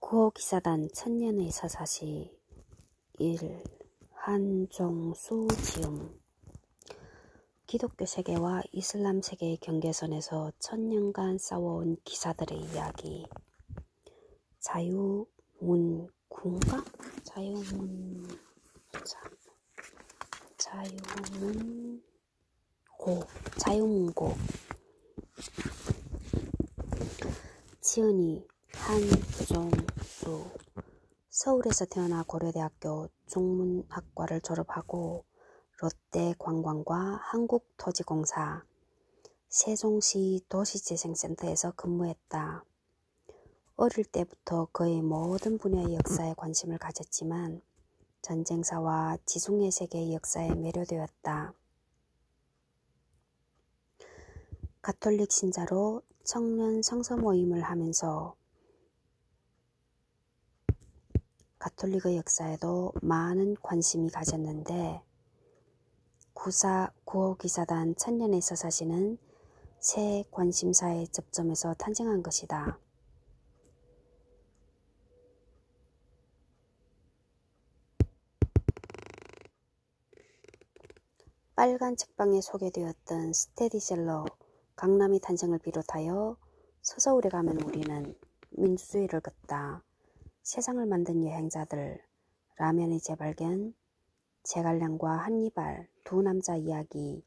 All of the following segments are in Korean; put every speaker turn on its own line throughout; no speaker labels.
구호기사단 천년의 서사시 1. 한종수 지음. 기독교 세계와 이슬람 세계의 경계선에서 천년간 싸워온 기사들의 이야기. 자유문군가? 자유문고. 지은이 한종수. 서울에서 태어나 고려대학교 중문학과를 졸업하고 롯데관광과 한국토지공사, 세종시 도시재생센터에서 근무했다. 어릴 때부터 거의 모든 분야의 역사에 관심을 가졌지만 전쟁사와 지중해 세계의 역사에 매료되었다. 가톨릭 신자로 청년 성서 모임을 하면서 가톨릭의 역사에도 많은 관심이 가졌는데 구호기사단 천년의 서사시는 새 관심사의 접점에서 탄생한 것이다. 빨간 책방에 소개되었던 스테디셀러 강남의 탄생을 비롯하여 서서울에 가면 우리는 민주주의를 걷다, 세상을 만든 여행자들, 라면의 재발견, 제갈량과 한니발, 두 남자 이야기,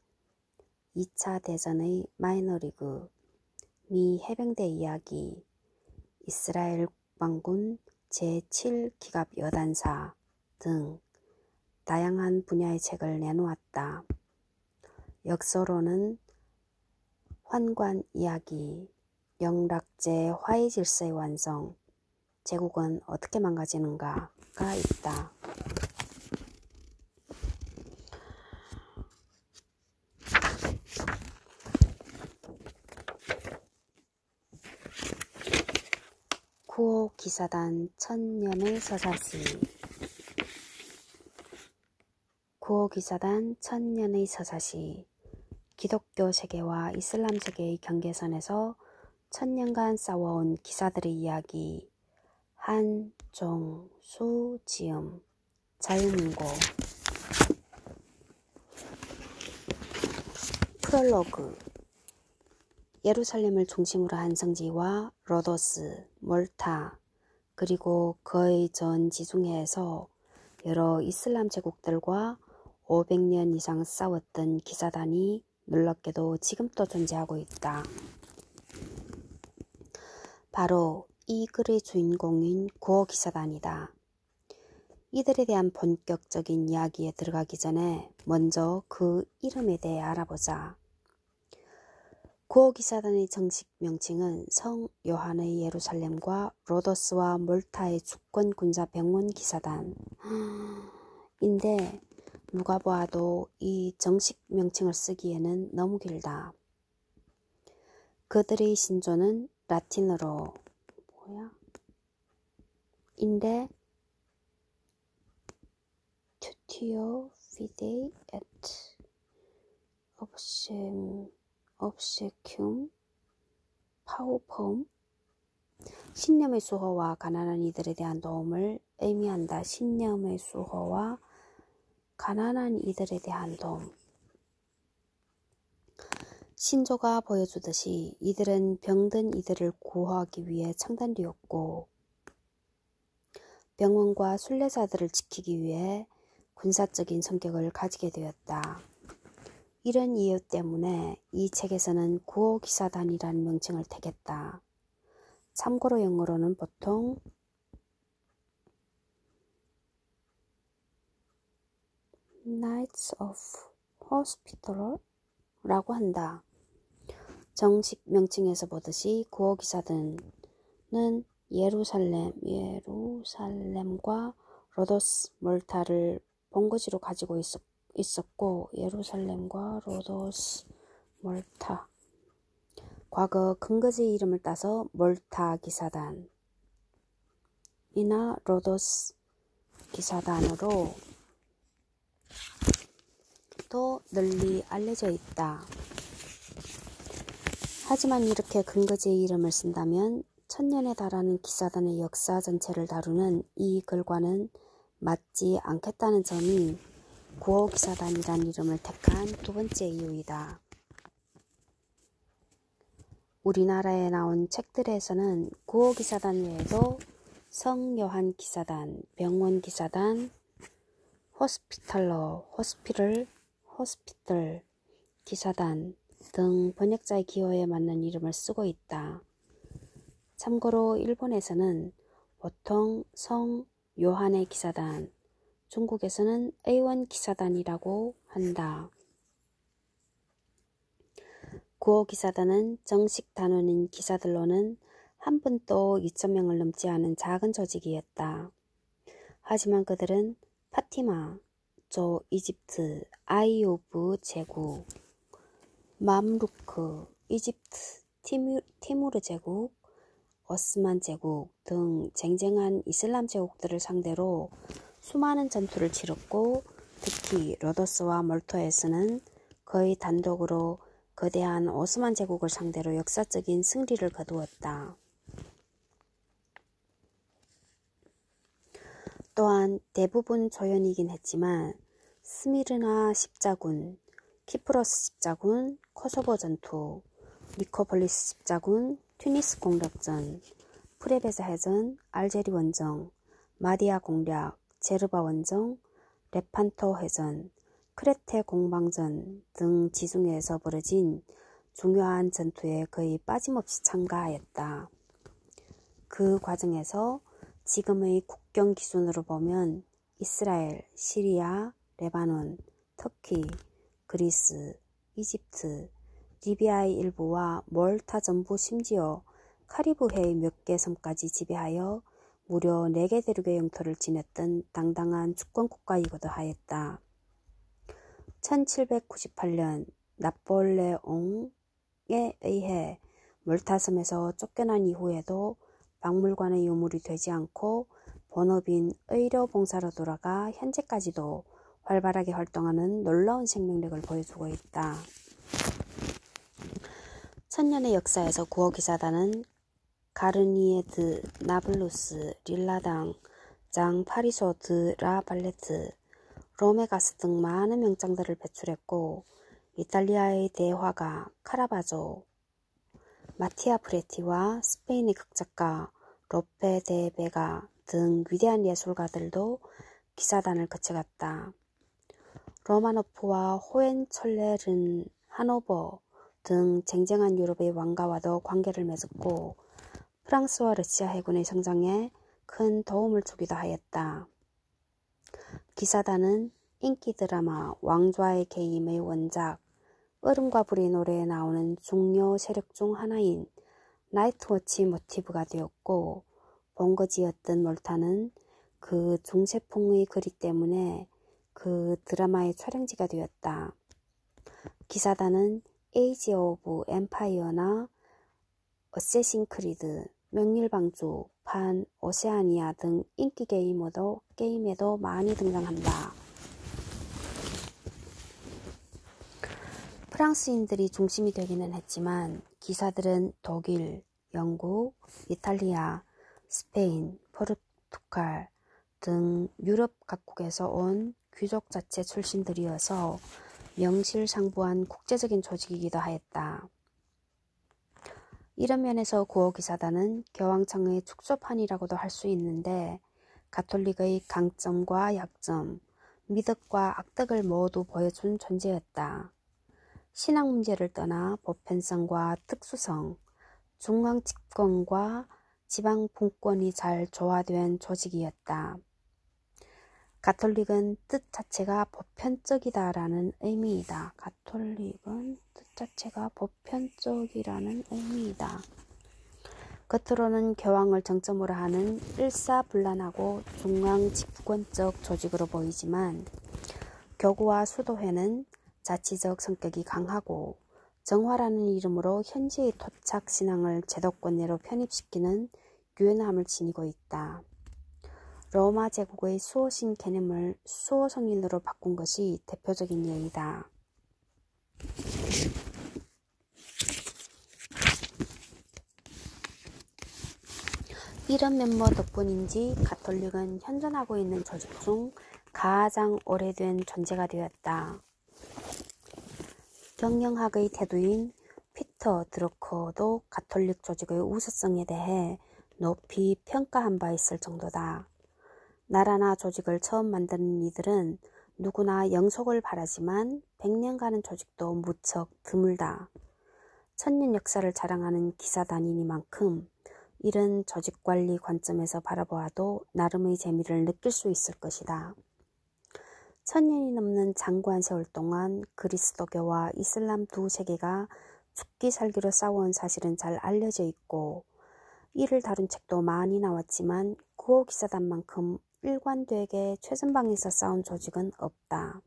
2차 대전의 마이너리그, 미 해병대 이야기, 이스라엘 국방군 제7기갑 여단사 등 다양한 분야의 책을 내놓았다. 역서로는 환관 이야기, 영락제 화해 질서의 완성, 제국은 어떻게 망가지는가가 있다. 구호기사단 천년의 서사시. 구호기사단 천년의 서사시. 기독교 세계와 이슬람 세계의 경계선에서 천년간 싸워온 기사들의 이야기. 한종수 지음. 자유문고. 프롤로그. 예루살렘을 중심으로 한 성지와 로도스, 몰타, 그리고 거의 전 지중해에서 여러 이슬람 제국들과 500년 이상 싸웠던 기사단이 놀랍게도 지금도 존재하고 있다. 바로 이 글의 주인공인 구호기사단이다. 이들에 대한 본격적인 이야기에 들어가기 전에 먼저 그 이름에 대해 알아보자. 구호기사단의 정식 명칭은 성 요한의 예루살렘과 로도스와 몰타의 주권 군사 병원 기사단 인데 누가 보아도 이 정식 명칭을 쓰기에는 너무 길다. 그들의 신조는 라틴어로 인데 tutio fidei et obsequium pauperum, 신념의 수호와 가난한 이들에 대한 도움을 의미한다. 신념의 수호와 가난한 이들에 대한 도움. 신조가 보여주듯이 이들은 병든 이들을 구호하기 위해 창단되었고 병원과 순례자들을 지키기 위해 군사적인 성격을 가지게 되었다. 이런 이유 때문에 이 책에서는 구호기사단이라는 명칭을 택했다. 참고로 영어로는 보통 Knights of Hospitaller 라고 한다. 정식 명칭에서 보듯이 구호기사단은 예루살렘과 로도스, 몰타를 본거지로 가지고 있었고 예루살렘과 로도스, 몰타. 과거 근거지의 이름을 따서 몰타 기사단 이나 로도스 기사단으로 또 널리 알려져 있다. 하지만 이렇게 근거지의 이름을 쓴다면 천년에 달하는 기사단의 역사 전체를 다루는 이 글과는 맞지 않겠다는 점이 구호기사단이란 이름을 택한 두 번째 이유이다. 우리나라에 나온 책들에서는 구호기사단 외에도 성요한기사단, 병원기사단, 호스피털 기사단 등 번역자의 기호에 맞는 이름을 쓰고 있다. 참고로 일본에서는 보통 성 요한의 기사단, 중국에서는 A1 기사단이라고 한다. 구호기사단은 정식 단원인 기사들로는 한 분도 2,000명을 넘지 않은 작은 조직이었다. 하지만 그들은 파티마, 조 이집트, 아이오브 제국, 맘루크, 이집트, 티무르 제국, 오스만 제국 등 쟁쟁한 이슬람 제국들을 상대로 수많은 전투를 치렀고 특히 로도스와 몰타에서는 거의 단독으로 거대한 오스만 제국을 상대로 역사적인 승리를 거두었다. 또한 대부분 조연이긴 했지만 스미르나 십자군, 키프로스 십자군, 코소보 전투, 니코폴리스 십자군, 튜니스 공격전, 프레베자 해전, 알제리 원정, 마디아 공략, 제르바 원정, 레판토 해전, 크레테 공방전 등 지중해에서 벌어진 중요한 전투에 거의 빠짐없이 참가하였다. 그 과정에서 지금의 국경 기준으로 보면 이스라엘, 시리아, 레바논, 터키, 그리스, 이집트, 리비아의 일부와 몰타 전부 심지어 카리브해의 몇 개 섬까지 지배하여 무려 4개 대륙의 영토를 지녔던 당당한 주권국가이기도 하였다. 1798년 나폴레옹에 의해 몰타섬에서 쫓겨난 이후에도 박물관의 유물이 되지 않고 본업인 의료봉사로 돌아가 현재까지도 활발하게 활동하는 놀라운 생명력을 보여주고 있다. 천년의 역사에서 구호기사단은 가르니에 드 나블루스, 릴라당, 장 파리소 드 라 발레트, 로메가스 등 많은 명장들을 배출했고 이탈리아의 대화가 카라바조, 마티아 프레티와 스페인의 극작가 로페 데 베가 등 위대한 예술가들도 기사단을 거쳐갔다. 로마노프와 호헨촐레른, 하노버 등 쟁쟁한 유럽의 왕가와도 관계를 맺었고 프랑스와 러시아 해군의 성장에 큰 도움을 주기도 하였다. 기사단은 인기 드라마 왕좌의 개임의 원작 얼음과 불의 노래에 나오는 중요 세력 중 하나인 나이트워치 모티브가 되었고 본거지였던 몰타는 그 중세풍의 거리 때문에 그 드라마의 촬영지가 되었다. 기사단은 에이지 오브 엠파이어나 어쌔신 크리드, 명일방주, 판, 오세아니아 등 인기 게임에도 많이 등장한다. 프랑스인들이 중심이 되기는 했지만 기사들은 독일, 영국, 이탈리아, 스페인, 포르투갈 등 유럽 각국에서 온 귀족 자체 출신들이어서 명실상부한 국제적인 조직이기도 하였다. 이런 면에서 구호기사단은 교황청의 축소판이라고도 할 수 있는데 가톨릭의 강점과 약점, 미덕과 악덕을 모두 보여준 존재였다. 신앙 문제를 떠나 보편성과 특수성, 중앙 집권과 지방 분권이 잘 조화된 조직이었다. 가톨릭은 뜻 자체가 보편적이다라는 의미이다. 가톨릭은 뜻 자체가 보편적이라는 의미이다. 겉으로는 교황을 정점으로 하는 일사불란하고 중앙 집권적 조직으로 보이지만 교구와 수도회는 자치적 성격이 강하고 정화라는 이름으로 현지의 토착 신앙을 제도권 내로 편입시키는 유연함을 지니고 있다. 로마 제국의 수호신 개념을 수호성인으로 바꾼 것이 대표적인 예이다. 이런 면모 덕분인지 가톨릭은 현존하고 있는 조직 중 가장 오래된 존재가 되었다. 경영학의 태두인 피터 드러커도 가톨릭 조직의 우수성에 대해 높이 평가한 바 있을 정도다. 나라나 조직을 처음 만드는 이들은 누구나 영속을 바라지만 100년가는 조직도 무척 드물다. 천년 역사를 자랑하는 기사단이니만큼 이런 조직관리 관점에서 바라보아도 나름의 재미를 느낄 수 있을 것이다. 1000년이 넘는 장구한 세월 동안 그리스도교와 이슬람 두 세계가 죽기 살기로 싸워온 사실은 잘 알려져 있고 이를 다룬 책도 많이 나왔지만 구호기사단만큼 일관되게 최전방에서 싸운 조직은 없다.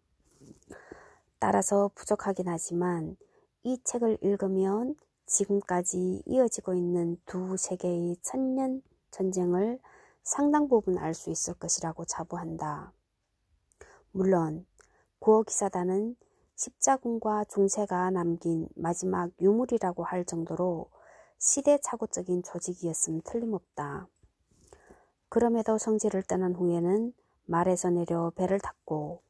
따라서 부족하긴 하지만 이 책을 읽으면 지금까지 이어지고 있는 두 세계의 천년 전쟁을 상당 부분 알 수 있을 것이라고 자부한다. 물론 구호기사단은 십자군과 중세가 남긴 마지막 유물이라고 할 정도로 시대착오적인 조직이었음 틀림없다. 그럼에도 성지를 떠난 후에는 말에서 내려 배를 탔고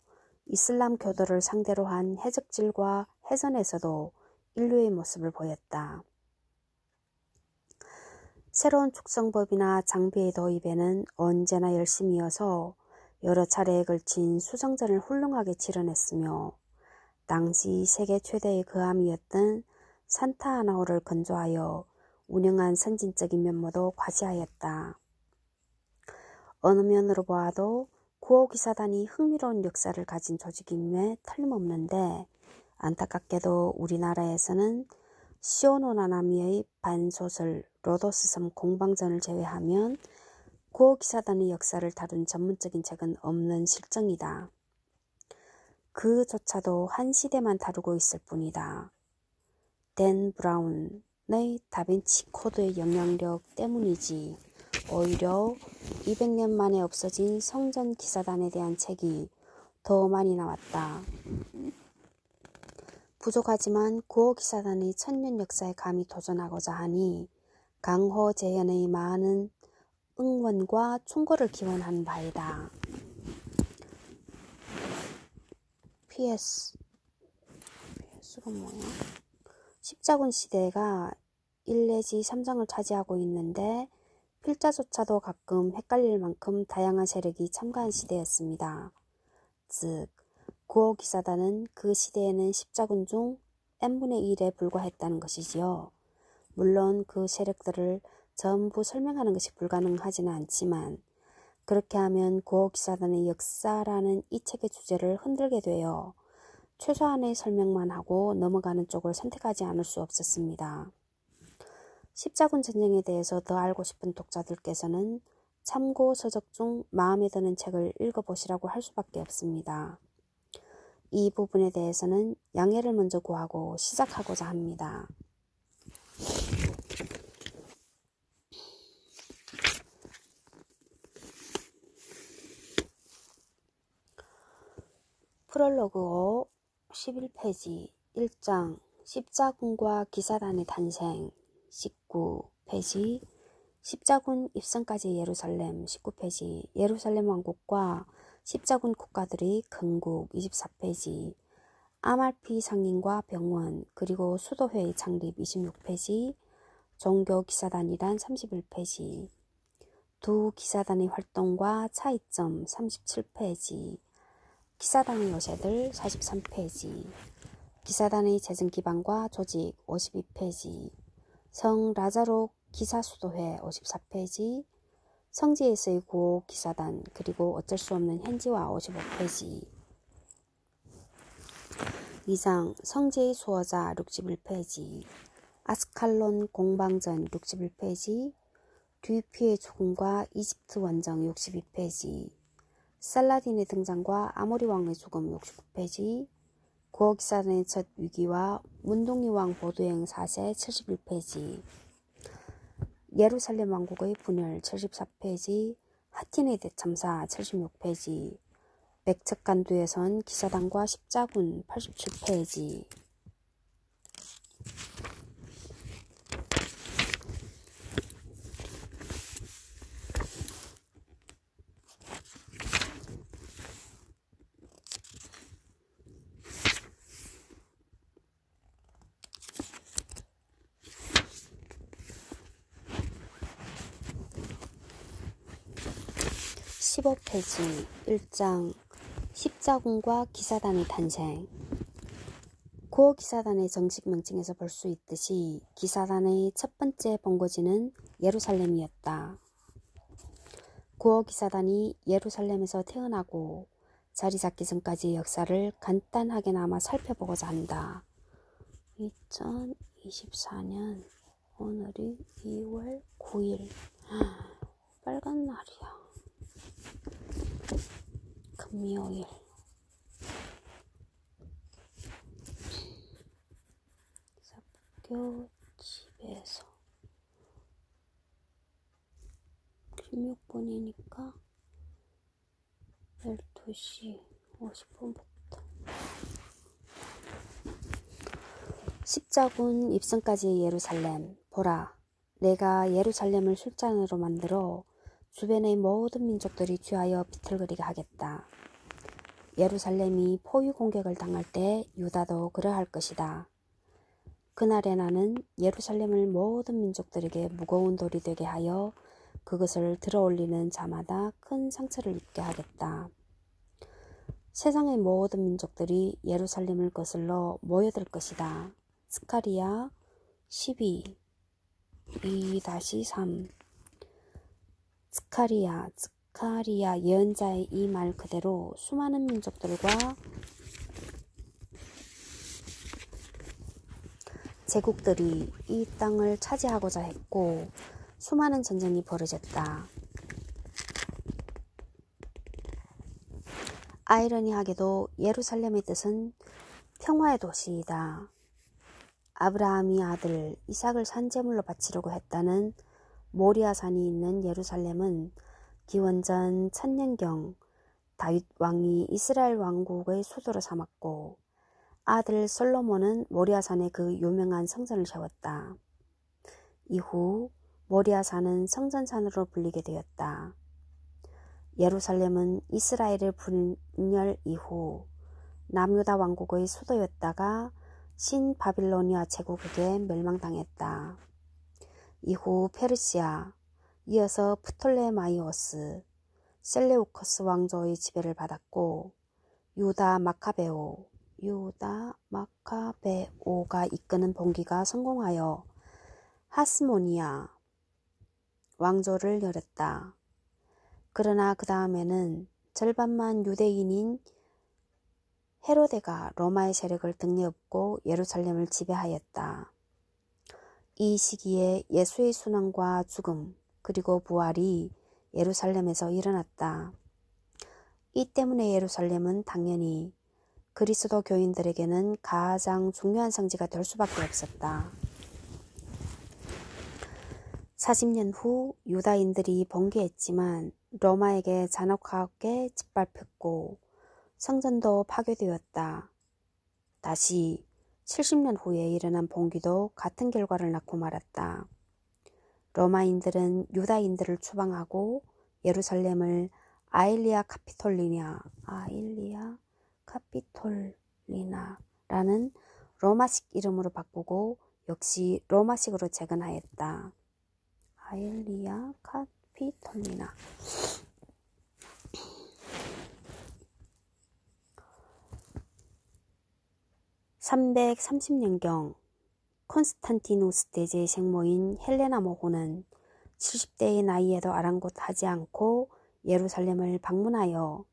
이슬람 교도를 상대로 한 해적질과 해전에서도 인류의 모습을 보였다. 새로운 축성법이나 장비의 도입에는 언제나 열심이어서 여러 차례에 걸친 수성전을 훌륭하게 치러냈으며 당시 세계 최대의 거함이었던 산타아나호를 건조하여 운영한 선진적인 면모도 과시하였다. 어느 면으로 보아도 구호기사단이 흥미로운 역사를 가진 조직임에 틀림없는데 안타깝게도 우리나라에서는 시오노나나미의 반소설 로도스 섬 공방전을 제외하면 구호기사단의 역사를 다룬 전문적인 책은 없는 실정이다. 그조차도 한 시대만 다루고 있을 뿐이다. 댄 브라운의 다빈치 코드의 영향력 때문이지 오히려 200년 만에 없어진 성전 기사단에 대한 책이 더 많이 나왔다. 부족하지만 구호기사단의 천년 역사에 감히 도전하고자 하니 강호재현의 많은 응원과 충고를 기원한 바이다. PS가 뭐야? 십자군 시대가 1 내지 3장을 차지하고 있는데 필자조차도 가끔 헷갈릴 만큼 다양한 세력이 참가한 시대였습니다. 즉, 구호기사단은 그 시대에는 십자군 중 n분의 1에 불과했다는 것이지요. 물론 그 세력들을 전부 설명하는 것이 불가능하지는 않지만 그렇게 하면 구호기사단의 역사라는 이 책의 주제를 흔들게 되어 최소한의 설명만 하고 넘어가는 쪽을 선택하지 않을 수 없었습니다. 십자군 전쟁에 대해서 더 알고 싶은 독자들께서는 참고 서적 중 마음에 드는 책을 읽어보시라고 할 수밖에 없습니다. 이 부분에 대해서는 양해를 먼저 구하고 시작하고자 합니다. 프롤로그 5 11페이지 1장 십자군과 기사단의 탄생 19페이지 십자군 입성까지 예루살렘 19페이지 예루살렘 왕국과 십자군 국가들의 건국 24페이지 아말피 상인과 병원 그리고 수도회의 창립 26페이지 종교 기사단이란 31페이지 두 기사단의 활동과 차이점 37페이지 기사단의 요새들 43페이지 기사단의 재정 기반과 조직 52페이지 성 라자로 기사수도회 54페이지 성지에서의 구호 기사단 그리고 어쩔 수 없는 현지화 55페이지 이상 성지의 수호자 61페이지 아스칼론 공방전 61페이지 듀피의 죽음과 이집트 원정 62페이지 살라딘의 등장과 아모리 왕의 죽음 69페이지 구호기사단의 첫 위기와 문둥이 왕 보도행 4세 71페이지 예루살렘 왕국의 분열 74페이지 하틴의 대참사 76페이지 백척간두에선 기사단과 십자군 87페이지 15페이지 1장 십자군과 기사단의 탄생. 구호기사단의 정식 명칭에서 볼 수 있듯이 기사단의 첫 번째 본거지는 예루살렘이었다. 구호기사단이 예루살렘에서 태어나고 자리 잡기 전까지의 역사를 간단하게나마 살펴보고자 한다. 2024년 오늘이 2월 9일 빨간 날이야. 금요일. 학교 집에서 16분이니까 12시 50분부터 십자군 입성까지의 예루살렘. 보라, 내가 예루살렘을 술잔으로 만들어 주변의 모든 민족들이 취하여 비틀거리게 하겠다. 예루살렘이 포위 공격을 당할 때 유다도 그러할 것이다. 그날에 나는 예루살렘을 모든 민족들에게 무거운 돌이 되게 하여 그것을 들어올리는 자마다 큰 상처를 입게 하겠다. 세상의 모든 민족들이 예루살렘을 거슬러 모여들 것이다. 스가랴 12 2-3. 스가랴 예언자의 이 말 그대로 수많은 민족들과 제국들이 이 땅을 차지하고자 했고 수많은 전쟁이 벌어졌다. 아이러니하게도 예루살렘의 뜻은 평화의 도시이다. 아브라함이 아들 이삭을 산제물로 바치려고 했다는 모리아산이 있는 예루살렘은 기원전 1000년경 다윗 왕이 이스라엘 왕국의 수도로 삼았고 아들 솔로몬은 모리아산에 그 유명한 성전을 세웠다. 이후 모리아산은 성전산으로 불리게 되었다. 예루살렘은 이스라엘의 분열 이후 남유다 왕국의 수도였다가 신바빌로니아 제국에게 멸망당했다. 이후 페르시아, 이어서 프톨레마이오스, 셀레우커스 왕조의 지배를 받았고 유다 마카베오가 이끄는 봉기가 성공하여 하스모니아 왕조를 열었다. 그러나 그 다음에는 절반만 유대인인 헤로데가 로마의 세력을 등에업고 예루살렘을 지배하였다. 이 시기에 예수의 순환과 죽음 그리고 부활이 예루살렘에서 일어났다. 이 때문에 예루살렘은 당연히 그리스도 교인들에게는 가장 중요한 성지가 될 수밖에 없었다. 40년 후 유다인들이 봉기했지만 로마에게 잔혹하게 짓밟혔고 성전도 파괴되었다. 다시 70년 후에 일어난 봉기도 같은 결과를 낳고 말았다. 로마인들은 유다인들을 추방하고 예루살렘을 아일리아 카피톨리나라는 로마식 이름으로 바꾸고 역시 로마식으로 재건하였다. 아일리아 카피톨리나. (330년경) 콘스탄티누스 대제의 생모인 헬레나 모후는 70대의 나이에도 아랑곳하지 않고 예루살렘을 방문하여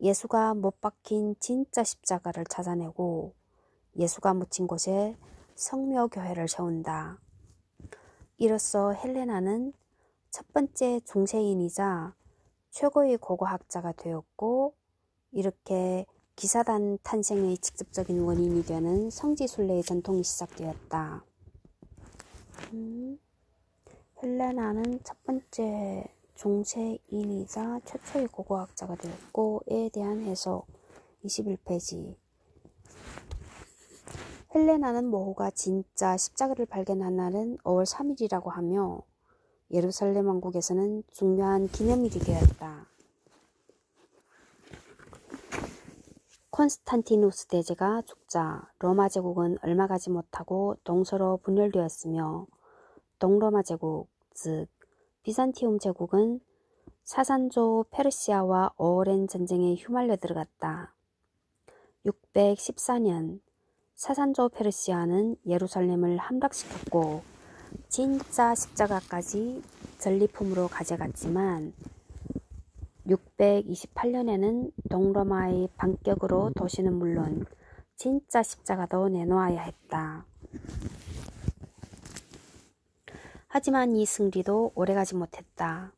예수가 못 박힌 진짜 십자가를 찾아내고 예수가 묻힌 곳에 성묘교회를 세운다. 이로써 헬레나는 첫 번째 중세인이자 최고의 고고학자가 되었고 이렇게 기사단 탄생의 직접적인 원인이 되는 성지순례의 전통이 시작되었다. 헬레나는 첫 번째 중세인이자 최초의 고고학자가 되었고 에 대한 해석 21페이지. 헬레나는 모후가 진짜 십자가를 발견한 날은 5월 3일이라고 하며 예루살렘 왕국에서는 중요한 기념일이 되었다. 콘스탄티누스 대제가 죽자 로마 제국은 얼마 가지 못하고 동서로 분열되었으며 동로마 제국, 즉 비산티움 제국은 사산조 페르시아와 오랜 전쟁에 휘말려 들어갔다. 614년 사산조 페르시아는 예루살렘을 함락시켰고 진짜 십자가까지 전리품으로 가져갔지만 628년에는 동로마의 반격으로 도시는 물론 진짜 십자가도 내놓아야 했다. 하지만 이 승리도 오래가지 못했다.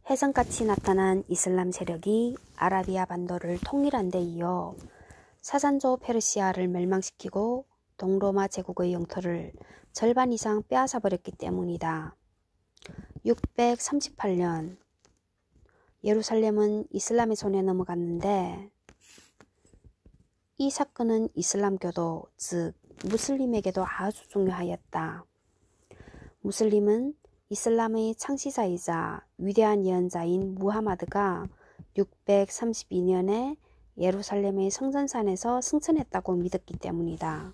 혜성같이 나타난 이슬람 세력이 아라비아 반도를 통일한 데 이어 사산조 페르시아를 멸망시키고 동로마 제국의 영토를 절반 이상 빼앗아 버렸기 때문이다. 638년 예루살렘은 이슬람의 손에 넘어갔는데 이 사건은 이슬람교도 즉 무슬림에게도 아주 중요하였다. 무슬림은 이슬람의 창시자이자 위대한 예언자인 무하마드가 632년에 예루살렘의 성전산에서 승천했다고 믿었기 때문이다.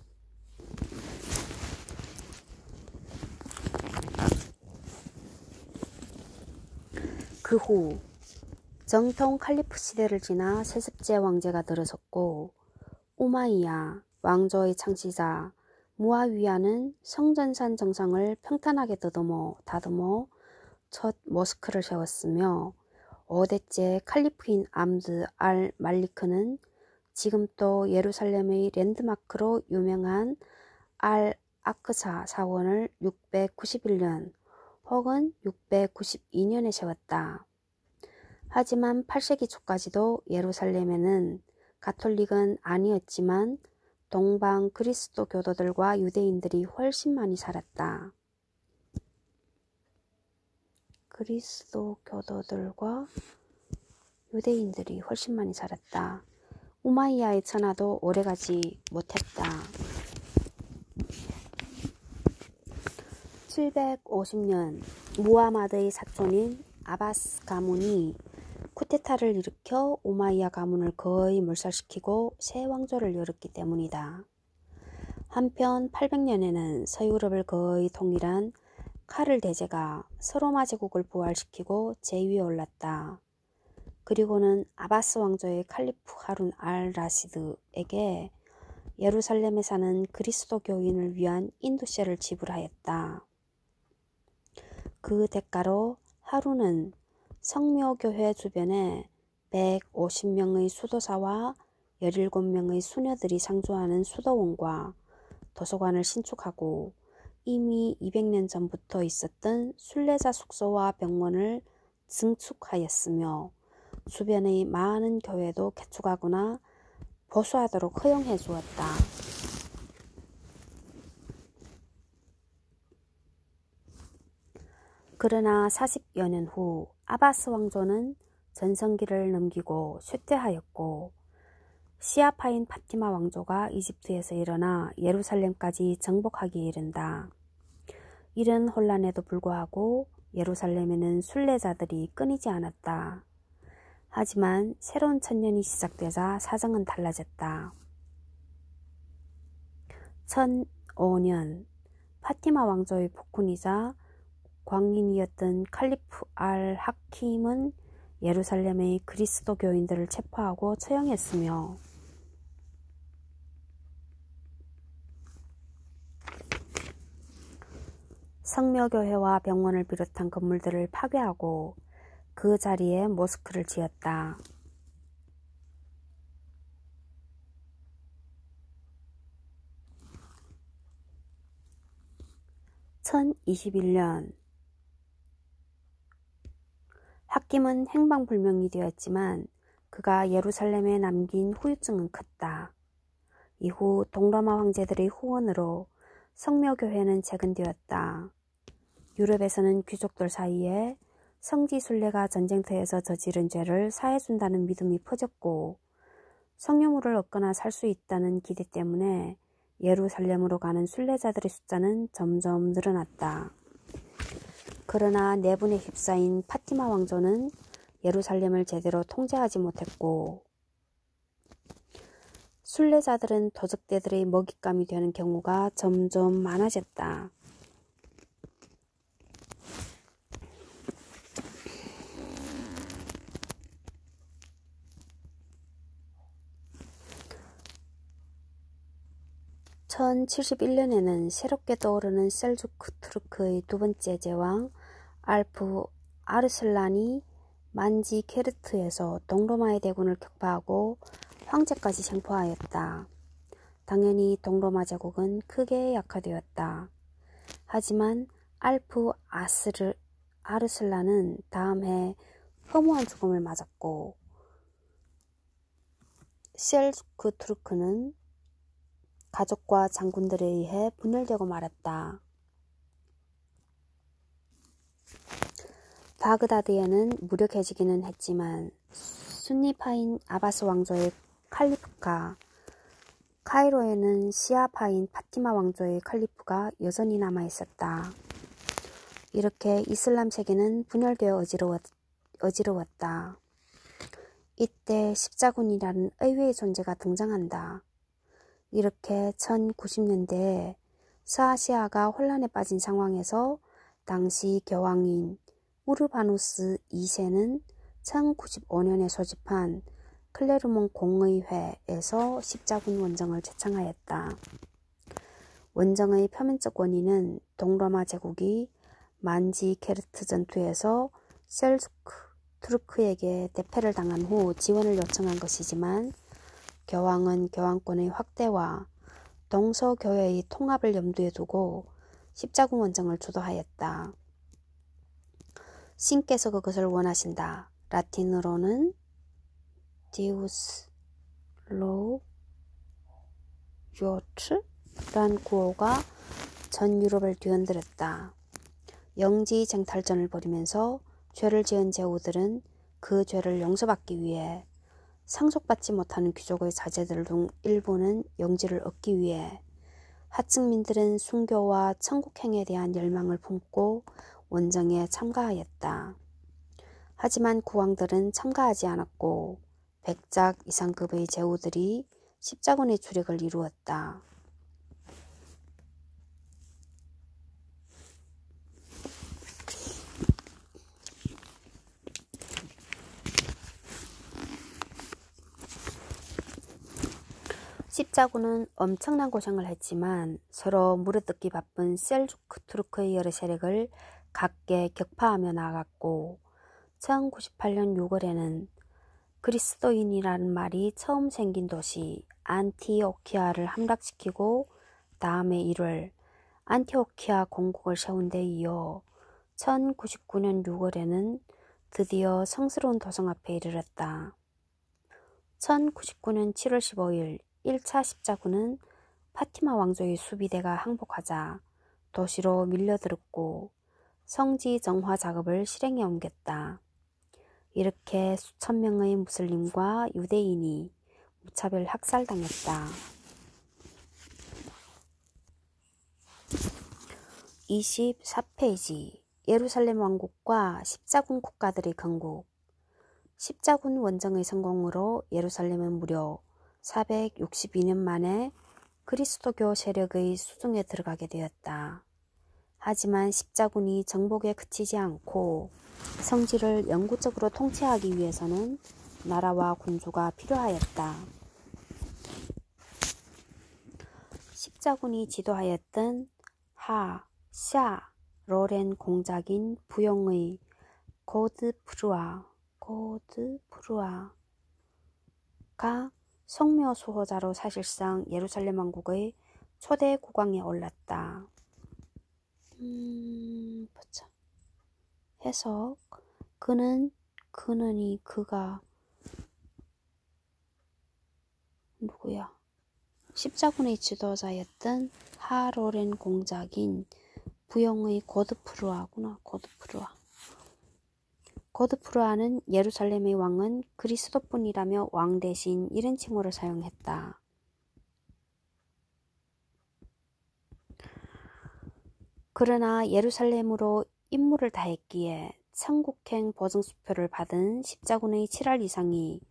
그 후 정통 칼리프 시대를 지나 세습제 왕제가 들어섰고 우마이야 왕조의 창시자 무아위야는 성전산 정상을 평탄하게 다듬어 첫 모스크를 세웠으며 5대째 칼리프인 암드 알 말리크는 지금 또 예루살렘의 랜드마크로 유명한 알 아크사 사원을 691년 혹은 692년에 세웠다. 하지만 8세기 초까지도 예루살렘에는 가톨릭은 아니었지만 동방 그리스도 교도들과 유대인들이 훨씬 많이 살았다. 그리스도 교도들과 유대인들이 훨씬 많이 살았다. 우마이야의 천하도 오래가지 못했다. 750년 무하마드의 사촌인 아바스 가문이 쿠데타를 일으켜 우마이야 가문을 거의 몰살시키고 새 왕조를 열었기 때문이다. 한편 800년에는 서유럽을 거의 통일한 카를 대제가 서로마 제국을 부활시키고 제위에 올랐다. 그리고는 아바스 왕조의 칼리프 하룬 알 라시드에게 예루살렘에 사는 그리스도 교인을 위한 인도세를 지불하였다. 그 대가로 하룬은 성묘교회 주변에 150명의 수도사와 17명의 수녀들이 상주하는 수도원과 도서관을 신축하고 이미 200년 전부터 있었던 순례자 숙소와 병원을 증축하였으며 주변의 많은 교회도 개축하거나 보수하도록 허용해 주었다. 그러나 40여 년 후 아바스 왕조는 전성기를 넘기고 쇠퇴하였고 시아파인 파티마 왕조가 이집트에서 일어나 예루살렘까지 정복하기에 이른다. 이런 혼란에도 불구하고 예루살렘에는 순례자들이 끊이지 않았다. 하지만 새로운 천년이 시작되자 사정은 달라졌다. 1005년 파티마 왕조의 폭군이자 광인이었던 칼리프 알 하킴은 예루살렘의 그리스도 교인들을 체포하고 처형했으며 성묘교회와 병원을 비롯한 건물들을 파괴하고 그 자리에 모스크를 지었다. 1021년 하킴은 행방불명이 되었지만 그가 예루살렘에 남긴 후유증은 컸다. 이후 동로마 황제들의 후원으로 성묘교회는 재건되었다. 유럽에서는 귀족들 사이에 성지순례가 전쟁터에서 저지른 죄를 사해준다는 믿음이 퍼졌고 성유물을 얻거나 살 수 있다는 기대 때문에 예루살렘으로 가는 순례자들의 숫자는 점점 늘어났다. 그러나 내분에 휩싸인 파티마 왕조는 예루살렘을 제대로 통제하지 못했고 순례자들은 도적대들의 먹잇감이 되는 경우가 점점 많아졌다. 1071년에는 새롭게 떠오르는 셀주크 투르크의 두 번째 제왕 알프 아르슬란이 만지케르트에서 동로마의 대군을 격파하고 황제까지 생포하였다. 당연히 동로마 제국은 크게 약화되었다. 하지만 알프 아르슬란은 다음 해 허무한 죽음을 맞았고 셀주크 투르크는 가족과 장군들에 의해 분열되고 말았다. 바그다드에는 무력해지기는 했지만 순니파인 아바스 왕조의 칼리프가, 카이로에는 시아파인 파티마 왕조의 칼리프가 여전히 남아있었다. 이렇게 이슬람 세계는 분열되어 어지러웠다. 이때 십자군이라는 의외의 존재가 등장한다. 이렇게 1090년대에 서아시아가 혼란에 빠진 상황에서 당시 교황인 우르바누스 2세는 1095년에 소집한 클레르몬 공의회에서 십자군 원정을 제창하였다. 원정의 표면적 원인은 동로마 제국이 만지케르트 전투에서 셀주크 투르크에게 대패를 당한 후 지원을 요청한 것이지만 교황은 교황권의 확대와 동서교회의 통합을 염두에 두고 십자군 원정을 주도하였다. 신께서 그것을 원하신다. 라틴어로는 Deus lo quiere 란 구호가 전 유럽을 뒤흔들었다. 영지쟁탈전을 벌이면서 죄를 지은 제후들은 그 죄를 용서받기 위해 상속받지 못하는 귀족의 자제들 중 일부는 영지를 얻기 위해 하층민들은 순교와 천국행에 대한 열망을 품고 원정에 참가하였다. 하지만 국왕들은 참가하지 않았고 백작 이상급의 제후들이 십자군의 주력을 이루었다. 십자군은 엄청난 고생을 했지만 서로 물어뜯기 바쁜 셀주크 투르크의 여러 세력을 각계 격파하며 나아갔고 1098년 6월에는 그리스도인이라는 말이 처음 생긴 도시 안티오키아를 함락시키고 다음해 1월 안티오키아 공국을 세운 데 이어 1099년 6월에는 드디어 성스러운 도성 앞에 이르렀다. 1099년 7월 15일 1차 십자군은 파티마 왕조의 수비대가 항복하자 도시로 밀려들었고 성지 정화 작업을 실행에 옮겼다. 이렇게 수천 명의 무슬림과 유대인이 무차별 학살당했다. 24페이지 예루살렘 왕국과 십자군 국가들의 건국. 십자군 원정의 성공으로 예루살렘은 무려 462년 만에 그리스도교 세력의 수중에 들어가게 되었다. 하지만 십자군이 정복에 그치지 않고 성지를 영구적으로 통치하기 위해서는 나라와 군주가 필요하였다. 십자군이 지도하였던 하, 샤, 로렌 공작인 부용의 고드프루아가 성묘 수호자로 사실상 예루살렘 왕국의 초대 국왕에 올랐다. 보자. 해석. 그가 누구야? 십자군의 지도자였던 하로렌 공작인 부영의 고드프루아구나. 고드프루아는 예루살렘의 왕은 그리스도뿐이라며 왕 대신 이런 칭호를 사용했다. 그러나 예루살렘으로 임무를 다했기에 천국행 보증수표를 받은 십자군의 7할 이상이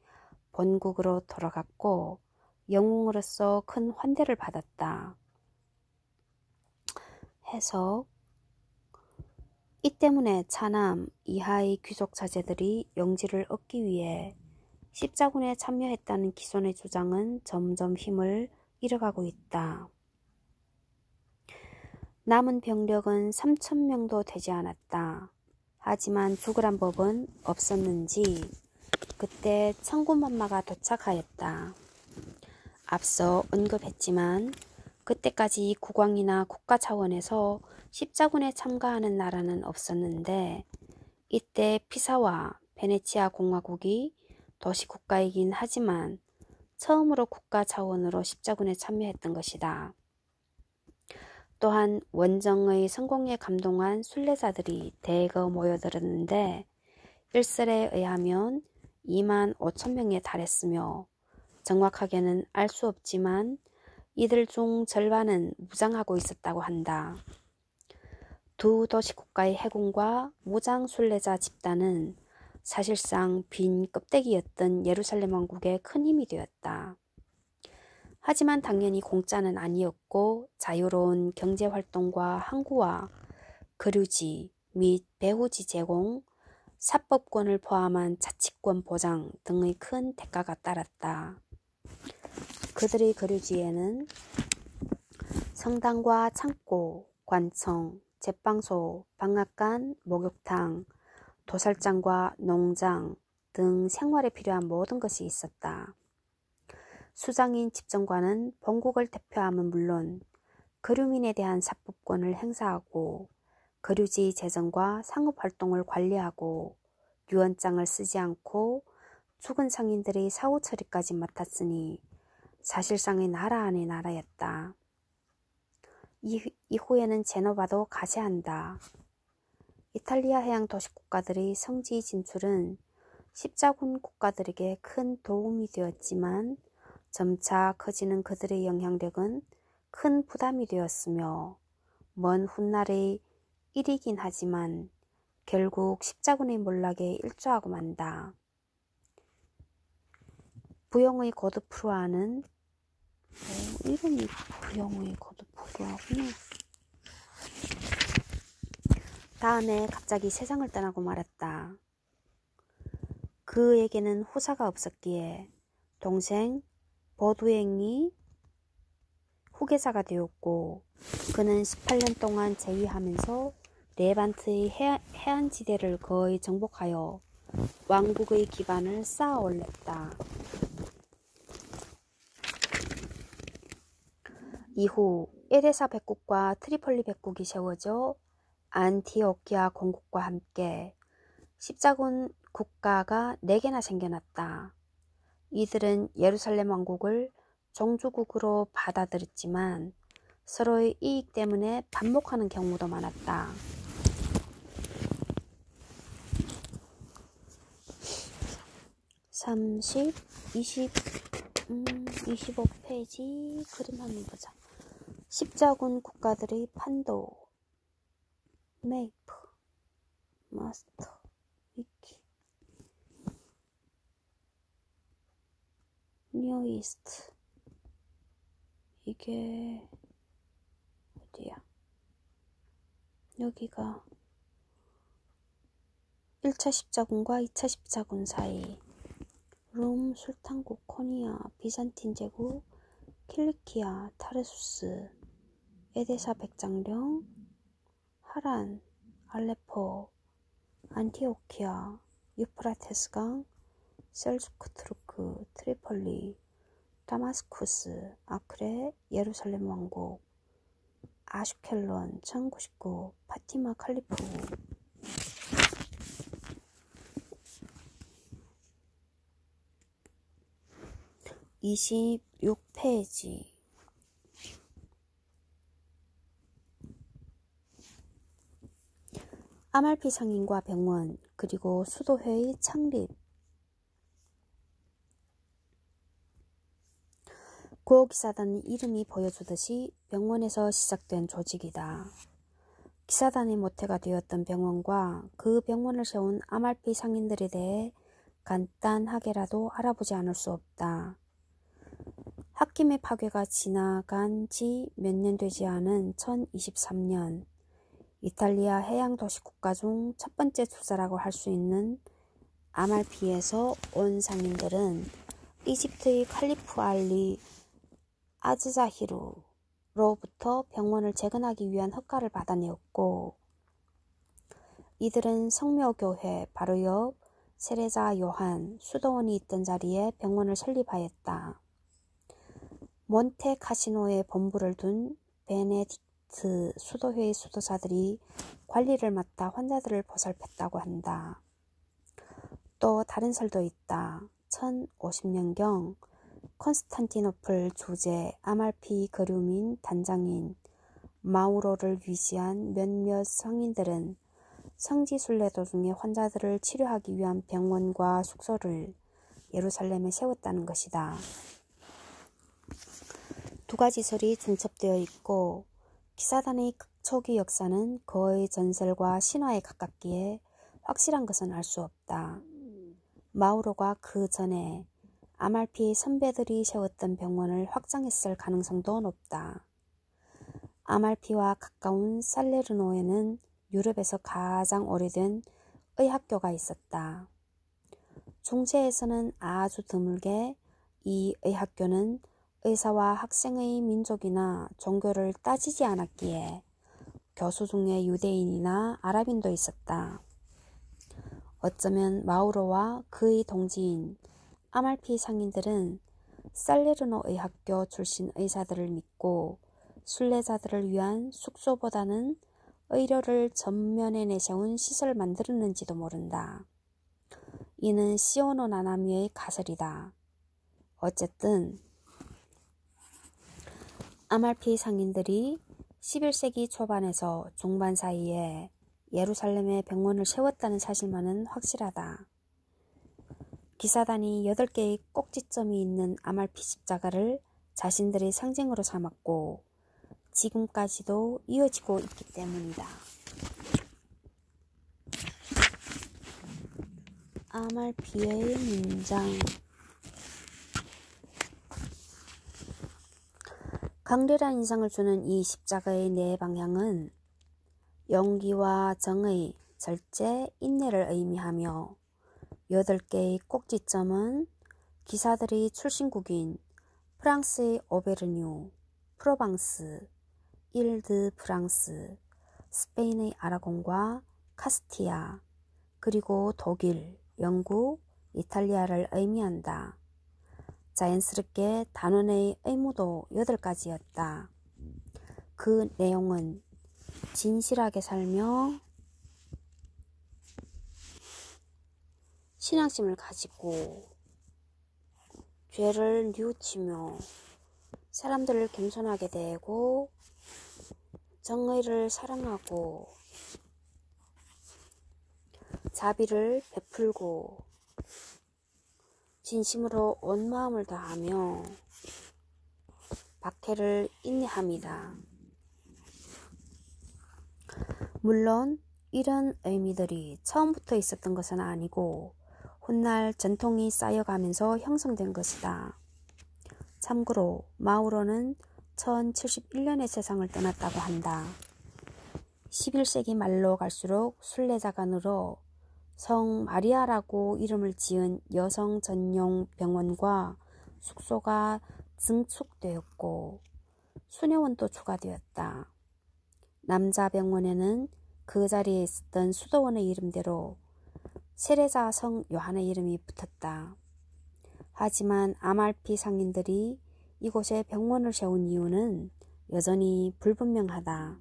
본국으로 돌아갔고 영웅으로서 큰 환대를 받았다. 해석. 이 때문에 차남 이하의 귀족 자제들이 영지를 얻기 위해 십자군에 참여했다는 기존의 주장은 점점 힘을 잃어가고 있다. 남은 병력은 3,000명도 되지 않았다. 하지만 죽으란 법은 없었는지 그때 천군만마가 도착하였다. 앞서 언급했지만 그때까지 국왕이나 국가 차원에서 십자군에 참가하는 나라는 없었는데 이때 피사와 베네치아 공화국이 도시국가이긴 하지만 처음으로 국가 차원으로 십자군에 참여했던 것이다. 또한 원정의 성공에 감동한 순례자들이 대거 모여들었는데 일설에 의하면 25,000명에 달했으며 정확하게는 알 수 없지만 이들 중 절반은 무장하고 있었다고 한다. 두 도시국가의 해군과 무장 순례자 집단은 사실상 빈 껍데기였던 예루살렘 왕국에 큰 힘이 되었다. 하지만 당연히 공짜는 아니었고 자유로운 경제활동과 항구와 거류지 및 배후지 제공, 사법권을 포함한 자치권 보장 등의 큰 대가가 따랐다. 그들의 거류지에는 성당과 창고, 관청, 제빵소, 방앗간, 목욕탕, 도살장과 농장 등 생활에 필요한 모든 것이 있었다. 수장인 집정관은 본국을 대표함은 물론 거류민에 대한 사법권을 행사하고 거류지 재정과 상업활동을 관리하고 유언장을 쓰지 않고 죽은 상인들의 사후 처리까지 맡았으니 사실상의 나라 안의 나라였다. 이후에는 제노바도 가세한다. 이탈리아 해양 도시 국가들의 성지 진출은 십자군 국가들에게 큰 도움이 되었지만 점차 커지는 그들의 영향력은 큰 부담이 되었으며 먼 훗날의 일이긴 하지만 결국 십자군의 몰락에 일조하고 만다. 부영의 고드프루아는 이름이 부영의 고드프루아구나. 다음에 갑자기 세상을 떠나고 말았다. 그에게는 후사가 없었기에 동생 보두eng이 후계자가 되었고 그는 18년 동안 제위하면서 레반트의 해안지대를 거의 정복하여 왕국의 기반을 쌓아 올렸다. 이후 에데사 백국과 트리폴리 백국이 세워져 안티오키아 공국과 함께 십자군 국가가 4개나 생겨났다. 이들은 예루살렘 왕국을 종주국으로 받아들였지만 서로의 이익 때문에 반목하는 경우도 많았다. 25페이지 그림 한번 보자. 십자군 국가들의 판도, 메이프, 마스터, 위키, 뉴이스트. 이게 어디야? 여기가 1차 십자군과 2차 십자군 사이, 룸, 술탄국, 코니아, 비잔틴 제국, 킬리키아, 타르수스, 에데사 백장령, 하란, 알레포, 안티오키아, 유프라테스강, 셀주크 투르크, 트리폴리, 다마스쿠스, 아크레, 예루살렘 왕국, 아슈켈론, 1099, 파티마 칼리프. (26페이지) 아말피 상인과 병원 그리고 수도회의 창립. 고기사단의 이름이 보여주듯이 병원에서 시작된 조직이다. 기사단의 모태가 되었던 병원과 그 병원을 세운 아말피 상인들에 대해 간단하게라도 알아보지 않을 수 없다. 홧김의 파괴가 지나간 지 몇 년 되지 않은 1023년 이탈리아 해양 도시 국가 중 첫 번째 투자라고 할 수 있는 아말피에서 온 상인들은 이집트의 칼리프 알리 아즈자히루 로부터 병원을 재건하기 위한 허가를 받아내었고, 이들은 성묘교회 바로 옆 세례자 요한 수도원이 있던 자리에 병원을 설립하였다. 몬테 카시노에 본부를 둔 베네딕트 수도회의 수도사들이 관리를 맡아 환자들을 보살폈다고 한다. 또 다른 설도 있다. 1050년경 콘스탄티노플 주재 아말피 거류민 단장인 마우로를 위시한 몇몇 성인들은 성지순례 도중에 환자들을 치료하기 위한 병원과 숙소를 예루살렘에 세웠다는 것이다. 두 가지 설이 중첩되어 있고 기사단의 초기 역사는 거의 전설과 신화에 가깝기에 확실한 것은 알 수 없다. 마우로가 그 전에 아말피의 선배들이 세웠던 병원을 확장했을 가능성도 높다. 아말피와 가까운 살레르노에는 유럽에서 가장 오래된 의학교가 있었다. 중세에서는 아주 드물게 이 의학교는 의사와 학생의 민족이나 종교를 따지지 않았기에 교수 중에 유대인이나 아랍인도 있었다. 어쩌면 마우로와 그의 동지인 아말피 상인들은 살레르노 의학교 출신 의사들을 믿고 순례자들을 위한 숙소보다는 의료를 전면에 내세운 시설을 만들었는지도 모른다. 이는 시오노 나나미의 가설이다. 어쨌든 아말피 상인들이 11세기 초반에서 중반 사이에 예루살렘에 병원을 세웠다는 사실만은 확실하다. 기사단이 8개의 꼭지점이 있는 아말피 십자가를 자신들의 상징으로 삼았고 지금까지도 이어지고 있기 때문이다. 아말피의 문장. 강렬한 인상을 주는 이 십자가의 네 방향은 용기와 정의, 절제, 인내를 의미하며 8개의 꼭지점은 기사들이 출신국인 프랑스의 오베르뉴, 프로방스, 일드 프랑스, 스페인의 아라곤과 카스티아, 그리고 독일, 영국, 이탈리아를 의미한다. 자연스럽게 단원의 의무도 8가지였다. 그 내용은 진실하게 살며 신앙심을 가지고 죄를 뉘우치며 사람들을 겸손하게 대하고 정의를 사랑하고 자비를 베풀고 진심으로 온 마음을 다하며 박해를 인내합니다. 물론 이런 의미들이 처음부터 있었던 것은 아니고 훗날 전통이 쌓여가면서 형성된 것이다. 참고로 마우로는 1071년에 세상을 떠났다고 한다. 11세기 말로 갈수록 순례자가 늘어 성 마리아라고 이름을 지은 여성 전용 병원과 숙소가 증축되었고 수녀원도 추가되었다. 남자 병원에는 그 자리에 있었던 수도원의 이름대로 세례자 성 요한의 이름이 붙었다. 하지만 아말피 상인들이 이곳에 병원을 세운 이유는 여전히 불분명하다.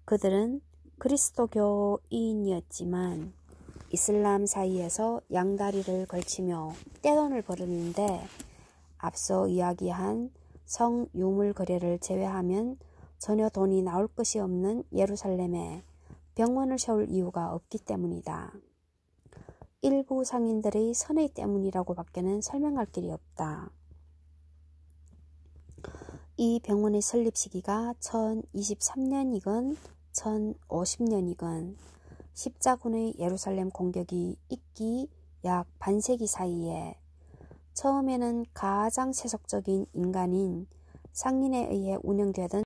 그들은 그리스도교인이었지만 이슬람 사이에서 양다리를 걸치며 떼돈을 벌었는데 앞서 이야기한 성 유물 거래를 제외하면 전혀 돈이 나올 것이 없는 예루살렘에 병원을 세울 이유가 없기 때문이다. 일부 상인들의 선의 때문이라고 밖에는 설명할 길이 없다. 이 병원의 설립 시기가 1023년이건 1050년이건 십자군의 예루살렘 공격이 있기 약 반세기 사이에 처음에는 가장 세속적인 인간인 상인에 의해 운영되던